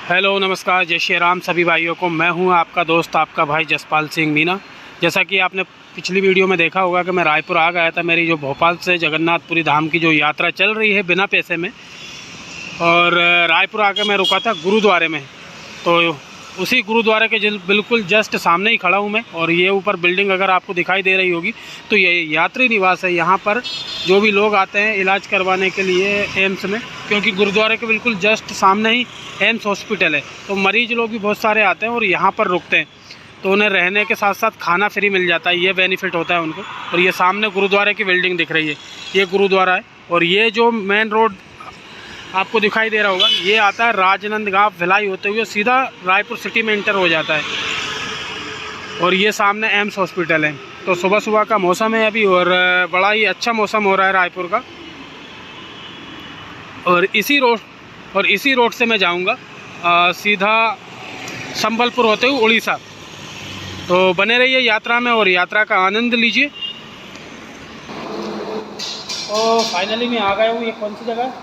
Hello नमस्कार, जय श्री राम सभी भाइयों को। मैं हूं आपका दोस्त, आपका भाई जसपाल सिंह मीना। जैसा कि आपने पिछली वीडियो में देखा होगा कि मैं रायपुर आ गया था। मेरी जो भोपाल से जगन्नाथपुरी धाम की जो यात्रा चल रही है बिना पैसे में, और रायपुर आकर मैं रुका था गुरुद्वारे में। तो उसी गुरुद्वारे के बिल्कुल जस्ट सामने ही खड़ा हूं मैं। और ये ऊपर बिल्डिंग अगर आपको दिखाई दे रही होगी तो ये यात्री निवास है। यहाँ पर जो भी लोग आते हैं इलाज करवाने के लिए एम्स में, क्योंकि गुरुद्वारे के बिल्कुल जस्ट सामने ही एम्स हॉस्पिटल है, तो मरीज लोग भी बहुत सारे आते हैं और यहाँ पर रुकते हैं। तो उन्हें रहने के साथ साथ खाना फ्री मिल जाता है, ये बेनिफिट होता है उनको। और ये सामने गुरुद्वारे की बिल्डिंग दिख रही है, ये गुरुद्वारा है। और ये जो मेन रोड आपको दिखाई दे रहा होगा, ये आता है राजनांदगांव भिलाई होते हुए सीधा रायपुर सिटी में इंटर हो जाता है। और ये सामने एम्स हॉस्पिटल है। तो सुबह सुबह का मौसम है अभी, और बड़ा ही अच्छा मौसम हो रहा है रायपुर का। और इसी रोड से मैं जाऊंगा सीधा संबलपुर होते हुए उड़ीसा। तो बने रहिए यात्रा में और यात्रा का आनंद लीजिए। तो फाइनली मैं आ गया हूँ। ये कौन सी जगह?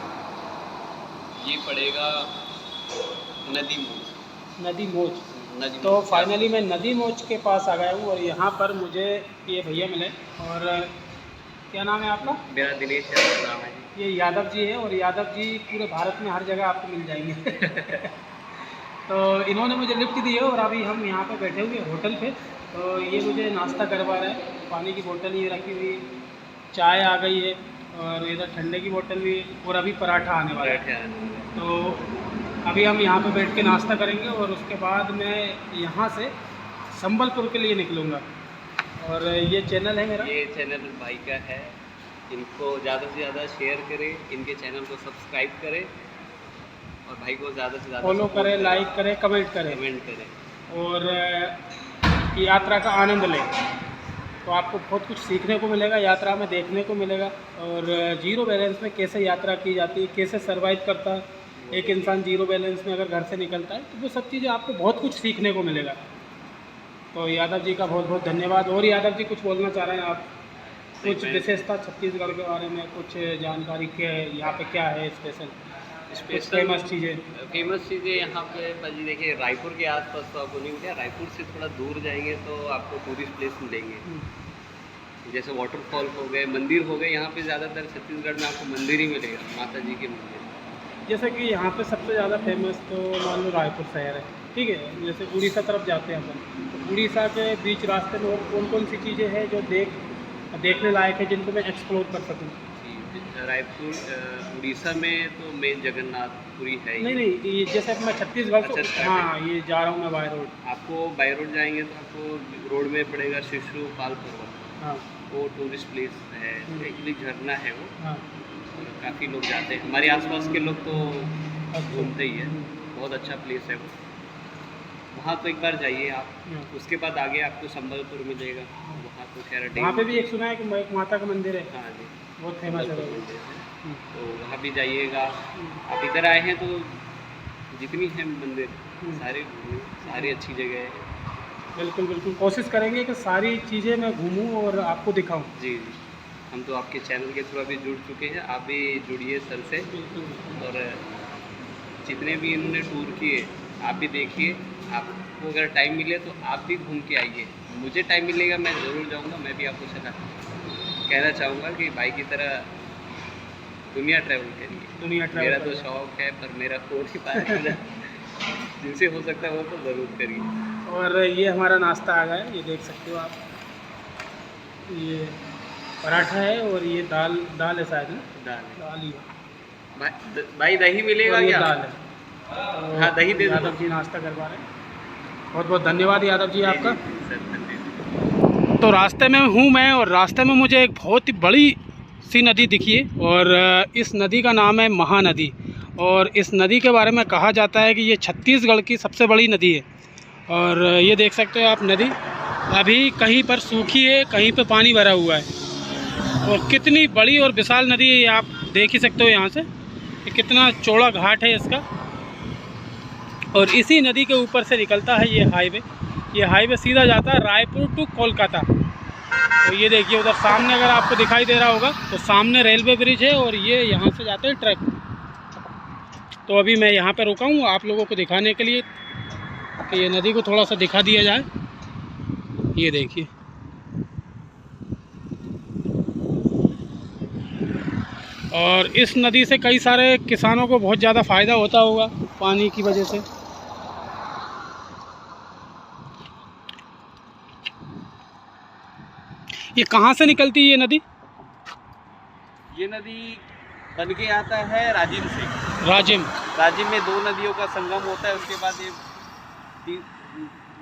ये पड़ेगा नदी मोच। तो फाइनली मैं नदी मोच के पास आ गया हूँ। और यहाँ पर मुझे ये भैया मिले। और क्या नाम है आपका? मेरा दिनेश यादव नाम है। ये यादव जी है। और यादव जी पूरे भारत में हर जगह आपको मिल जाएंगे। तो इन्होंने मुझे लिफ्ट दी है और अभी हम यहाँ पे बैठे हुए होटल पे। तो ये मुझे नाश्ता करवा रहे हैं। पानी की बोतल ये रखी हुई, चाय आ गई है, और इधर ठंडे की बोतल भी, और अभी पराठा आने वाला है। तो अभी हम यहाँ पे बैठ के नाश्ता करेंगे और उसके बाद मैं यहाँ से संबलपुर के लिए निकलूँगा। और ये चैनल है मेरा, ये चैनल भाई का है। इनको ज़्यादा से ज़्यादा शेयर करें, इनके चैनल को सब्सक्राइब करें और भाई को ज़्यादा से ज़्यादा फॉलो करें, लाइक करें, कमेंट करें और यात्रा का आनंद लें। तो आपको बहुत कुछ सीखने को मिलेगा, यात्रा में देखने को मिलेगा। और जीरो बैलेंस में कैसे यात्रा की जाती है, कैसे सर्वाइव करता है एक इंसान जीरो बैलेंस में अगर घर से निकलता है, तो वो सब चीज़ें आपको बहुत कुछ सीखने को मिलेगा। तो यादव जी का बहुत बहुत धन्यवाद। और यादव जी कुछ बोलना चाह रहे हैं आप? कुछ विशेषता छत्तीसगढ़ के बारे में कुछ जानकारी क्या है, यहाँ पे क्या है स्पेशल फेमस चीज़ें यहाँ पे भाजी? देखिए, रायपुर के आसपास तो आपको नहीं मिलेगा। रायपुर से थोड़ा दूर जाएंगे तो आपको टूरिस्ट प्लेस मिलेंगे, जैसे वाटरफॉल हो गए, मंदिर हो गए। यहाँ पे ज़्यादातर छत्तीसगढ़ में आपको मंदिर ही मिलेगा, माता जी के मंदिर। जैसे कि यहाँ पे सबसे ज़्यादा फेमस तो मान लो रायपुर शहर है, ठीक है। जैसे उड़ीसा तरफ जाते हैं अपन, तो उड़ीसा के बीच रास्ते में और कौन कौन सी चीज़ें हैं जो देखने लायक है, जिनको मैं एक्सप्लोर कर सकूँ? रायपुर उड़ीसा में तो मेन जगन्नाथपुरी है। नहीं, ये जैसे मैं छत्तीसगढ़ से, हाँ, ये जा रहा हूँ मैं बाय रोड। आपको बाय रोड जाएंगे तो आपको रोड में पड़ेगा शिशुपाल पर्वत। हाँ, वो टूरिस्ट प्लेस है, एक्चुअली झरना है वो। हाँ, काफ़ी लोग जाते हैं, हमारे आसपास के लोग तो घूमते ही है। बहुत अच्छा प्लेस है वो, वहाँ तो एक बार जाइए आप। उसके बाद आगे आपको संबलपुर मिलेगा, वहाँ तो खैर वहाँ पे भी एक सुना है कि एक माता का मंदिर है। हाँ जी, बहुत फेमस है। तो वहाँ भी जाइएगा। आप इधर आए हैं तो जितनी है मंदिर सारे घूमें, सारी अच्छी जगह है। बिल्कुल बिल्कुल कोशिश करेंगे कि सारी चीज़ें मैं घूमूं और आपको दिखाऊं। जी, हम तो आपके चैनल के थ्रू अभी जुड़ चुके हैं, आप भी जुड़िए सर से। और जितने भी इन्होंने टूर किए आप भी देखिए। आपको अगर टाइम मिले तो आप भी घूम के आइए। मुझे टाइम मिलेगा, मैं ज़रूर जाऊंगा। मैं भी आपको कहना चाहूँगा कि भाई की तरह दुनिया ट्रैवल करिए। मेरा तो शौक़ है, पर मेरा हो नहीं पाया। जिनसे हो सकता है वो तो ज़रूर करिए। और ये हमारा नाश्ता आ गया है, ये देख सकते हो आप। ये पराठा है और ये दाल है शायद ना? दाल ही है भाई। दही मिलेगा क्या? दाल है। हाँ, दही दे दो। यादव जी नाश्ता करवा रहे हैं। बहुत बहुत धन्यवाद यादव जी आपका। तो रास्ते में हूँ मैं, और रास्ते में मुझे एक बहुत ही बड़ी सी नदी दिखी है। और इस नदी का नाम है महानदी। और इस नदी के बारे में कहा जाता है कि ये छत्तीसगढ़ की सबसे बड़ी नदी है। और ये देख सकते हो आप, नदी अभी कहीं पर सूखी है, कहीं पर पानी भरा हुआ है। और कितनी बड़ी और विशाल नदी है, आप देख ही सकते हो यहाँ से। ये कितना चौड़ा घाट है इसका। और इसी नदी के ऊपर से निकलता है ये हाईवे। ये हाईवे सीधा जाता है रायपुर टू कोलकाता। तो ये देखिए उधर सामने, अगर आपको दिखाई दे रहा होगा तो सामने रेलवे ब्रिज है। और ये यहाँ से जाते हैं ट्रक। तो अभी मैं यहाँ पर रुका हूँ आप लोगों को दिखाने के लिए कि ये नदी को थोड़ा सा दिखा दिया जाए। ये देखिए, और इस नदी से कई सारे किसानों को बहुत ज़्यादा फ़ायदा होता होगा पानी की वजह से। ये कहाँ से निकलती है ये नदी? ये नदी बन के आता है राजिम से। राजिम में 2 नदियों का संगम होता है, उसके बाद ये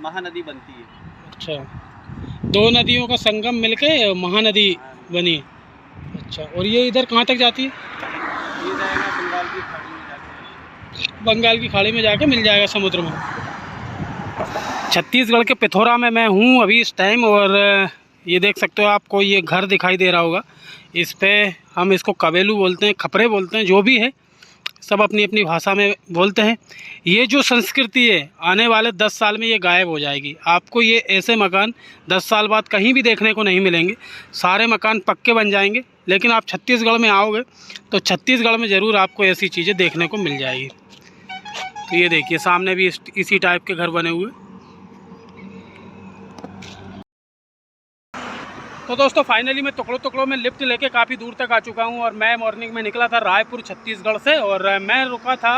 महानदी बनती है। अच्छा, 2 नदियों का संगम मिलके महानदी बनी। अच्छा, और ये इधर कहाँ तक जाती है? ये जाएगा बंगाल की खाड़ी में जाके। बंगाल की खाड़ी में जाके मिल जाएगा समुद्र में। छत्तीसगढ़ के पिथौरा में मैं हूँ अभी इस टाइम, और ये देख सकते हो आपको ये घर दिखाई दे रहा होगा। इस पे हम इसको कबेलू बोलते हैं, खपरे बोलते हैं, जो भी है सब अपनी अपनी भाषा में बोलते हैं। ये जो संस्कृति है आने वाले 10 साल में ये गायब हो जाएगी। आपको ये ऐसे मकान 10 साल बाद कहीं भी देखने को नहीं मिलेंगे। सारे मकान पक्के बन जाएंगे, लेकिन आप छत्तीसगढ़ में आओगे तो छत्तीसगढ़ में ज़रूर आपको ऐसी चीज़ें देखने को मिल जाएगी। तो ये देखिए सामने भी इसी टाइप के घर बने हुए। तो दोस्तों फाइनली मैं टुकड़ों में लिफ्ट लेके काफ़ी दूर तक आ चुका हूँ, और मैं मॉर्निंग में निकला था रायपुर छत्तीसगढ़ से, और मैं रुका था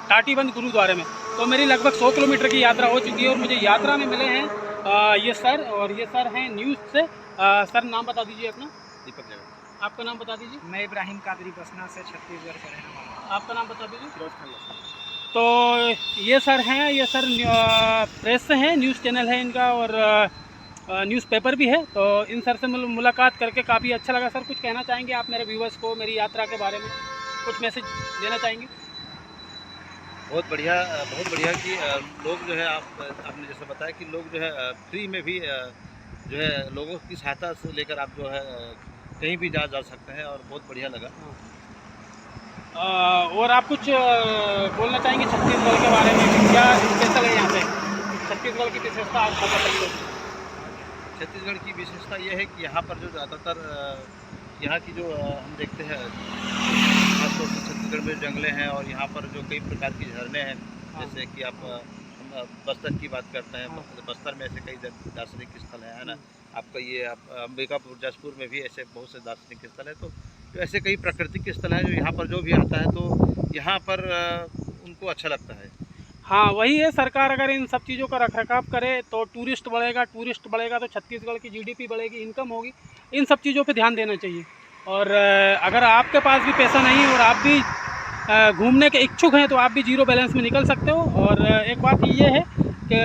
टाटीबंध गुरुद्वारे में। तो मेरी लगभग 100 किलोमीटर की यात्रा हो चुकी है, और मुझे यात्रा में मिले हैं ये सर, और ये सर हैं न्यूज़ से। सर नाम बता दीजिए अपना। दीपक जगत। आपका नाम बता दीजिए। मैं इब्राहिम कादरी बसना से छत्तीसगढ़ से रहने वाला हूँ। आपका नाम बता दीजिए। तो ये सर हैं, ये सर प्रेस से हैं, न्यूज़ चैनल है इनका, और न्यूज़पेपर भी है। तो इन सर से मुलाकात करके काफ़ी अच्छा लगा। सर कुछ कहना चाहेंगे आप मेरे व्यूवर्स को मेरी यात्रा के बारे में, कुछ मैसेज देना चाहेंगे? बहुत बढ़िया कि लोग जो है आपने जैसे बताया कि लोग जो है फ्री में भी जो है लोगों की सहायता से लेकर आप जो है कहीं भी जा सकते हैं, और बहुत बढ़िया लगा। और आप कुछ बोलना चाहेंगे छत्तीसगढ़ के बारे में? क्या स्पेशल है यहाँ पे छत्तीसगढ़ की विशेषता आपको बताइए। छत्तीसगढ़ की विशेषता यह है कि यहाँ पर जो ज़्यादातर यहाँ की जो हम देखते हैं खासतौर से छत्तीसगढ़ में जंगले हैं, और यहाँ पर जो कई प्रकार की झरने हैं। जैसे कि आप हम बस्तर की बात करते हैं, बस्तर में ऐसे कई दार्शनिक स्थल हैं, है ना। आपका ये अंबिकापुर जसपुर में भी ऐसे बहुत से दार्शनिक स्थल हैं। तो ऐसे कई प्राकृतिक स्थल हैं जो यहाँ पर जो भी आता है तो यहाँ पर उनको अच्छा लगता है। हाँ वही है, सरकार अगर इन सब चीज़ों का रखरखाव करे तो टूरिस्ट बढ़ेगा तो छत्तीसगढ़ की जीडीपी बढ़ेगी, इनकम होगी। इन सब चीज़ों पे ध्यान देना चाहिए। और अगर आपके पास भी पैसा नहीं है और आप भी घूमने के इच्छुक हैं तो आप भी जीरो बैलेंस में निकल सकते हो। और एक बात ये है कि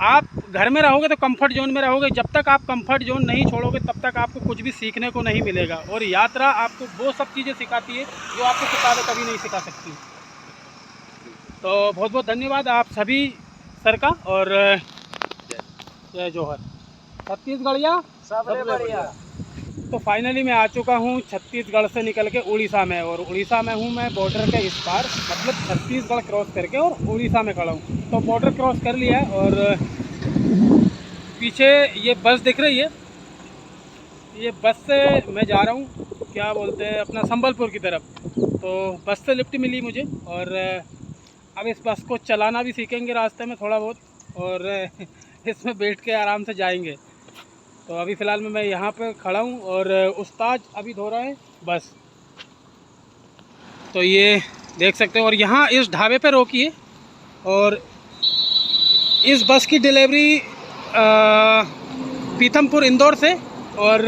आप घर में रहोगे तो कंफर्ट जोन में रहोगे। जब तक आप कंफर्ट जोन नहीं छोड़ोगे तब तक आपको कुछ भी सीखने को नहीं मिलेगा। और यात्रा आपको वो सब चीज़ें सिखाती है जो आपको किताबें कभी नहीं सिखा सकती। तो बहुत बहुत धन्यवाद आप सभी सर का, और जय जोहर छत्तीसगढ़िया सब बढ़िया। तो फाइनली मैं आ चुका हूँ छत्तीसगढ़ से निकल के उड़ीसा में, और उड़ीसा में हूँ मैं बॉर्डर के इस पार, मतलब छत्तीसगढ़ क्रॉस करके और उड़ीसा में खड़ा हूँ। तो बॉर्डर क्रॉस कर लिया है, और पीछे ये बस दिख रही है, ये बस से मैं जा रहा हूँ क्या बोलते हैं अपना संबलपुर की तरफ। तो बस से लिफ्ट मिली मुझे, और अब इस बस को चलाना भी सीखेंगे रास्ते में थोड़ा बहुत, और इसमें बैठ के आराम से जाएंगे। तो अभी फ़िलहाल मैं यहाँ पे खड़ा हूँ, और उस्ताद अभी धो रहा है बस। तो ये देख सकते हो, और यहाँ इस ढाबे पे रोकी है, और इस बस की डिलीवरी पीथमपुर इंदौर से और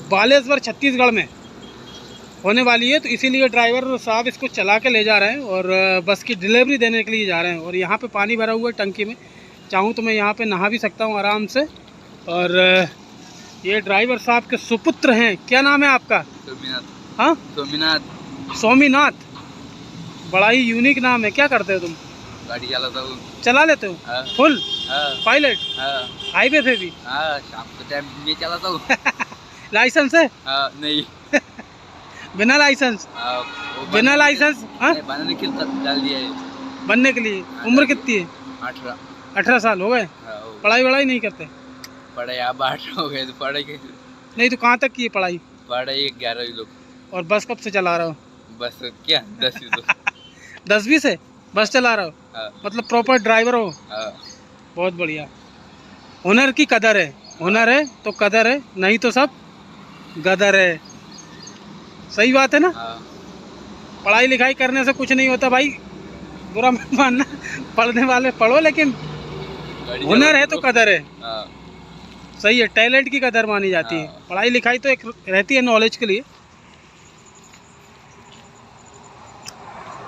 बालेश्वर छत्तीसगढ़ में होने वाली है। तो इसीलिए ड्राइवर साहब इसको चला के ले जा रहे हैं, और बस की डिलीवरी देने के लिए जा रहे हैं। और यहाँ पे पानी भरा हुआ है टंकी में, चाहूँ तो मैं यहाँ पे नहा भी सकता हूँ आराम से। और ये ड्राइवर साहब के सुपुत्र हैं, क्या नाम है आपका? सोमीनाथ। हाँ सोमीनाथ, बड़ा ही यूनिक नाम है। क्या करते हो तुम? गाड़ी चलाता हूँ। चला लेते हो? हाँ। फुल हाँ। पायलट? हाँ। हाईवे पे भी? हाँ, शाम के टाइम में चलाता हूँ। लाइसेंस है? हाँ, नहीं। बिना लाइसेंस? बिना लाइसेंस? हाँ, बनाने के लिए डाल दिया है। बनने के लिए उम्र कितनी है? 18 साल हो गए? पढ़ाई वढ़ाई नहीं करते? पढ़ाई अब 18 हो गए तो पढ़ाई नहीं तो कहाँ तक की है पढ़ाई? पढ़ाई 11 लोग। और बस कब से चला रहे हो? बस क्या 10 तो 10वीं से बस चला रहे हो? हाँ, मतलब प्रॉपर ड्राइवर हो? हाँ, बहुत बढ़िया। हुनर की कदर है, हुनर है तो कदर है, नहीं तो सब गदर है। सही बात है ना? हाँ, पढ़ाई लिखाई करने से कुछ नहीं होता भाई, बुरा मत मानना, पढ़ने वाले पढ़ो, लेकिन गाड़ी हुनर है चलाओ तो कदर है। हाँ, सही है, टैलेंट की कदर मानी जाती है। हाँ। पढ़ाई लिखाई तो एक रहती है नॉलेज के लिए।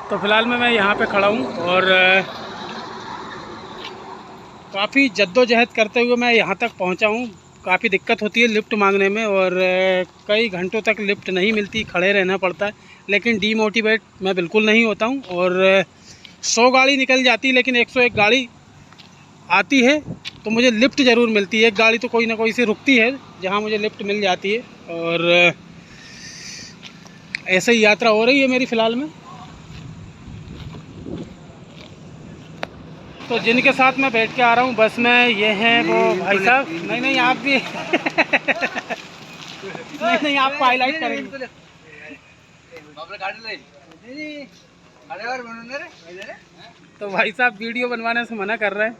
तो फिलहाल मैं यहाँ पे खड़ा हूँ और काफ़ी जद्दोजहद करते हुए मैं यहाँ तक पहुँचा हूँ। काफ़ी दिक्कत होती है लिफ्ट मांगने में और कई घंटों तक लिफ्ट नहीं मिलती, खड़े रहना पड़ता है। लेकिन डीमोटिवेट मैं बिल्कुल नहीं होता हूँ और 100 गाड़ी निकल जाती है लेकिन 101 गाड़ी आती है तो मुझे लिफ्ट ज़रूर मिलती है। एक गाड़ी तो कोई ना कोई से रुकती है जहाँ मुझे लिफ्ट मिल जाती है और ऐसे ही यात्रा हो रही है मेरी फ़िलहाल में। तो जिनके साथ मैं बैठ के आ रहा हूँ बस में, ये हैं वो भाई साहब। नहीं आप भी नहीं आप हाईलाइट करेंगे। तो भाई साहब वीडियो बनवाने से मना कर रहे हैं।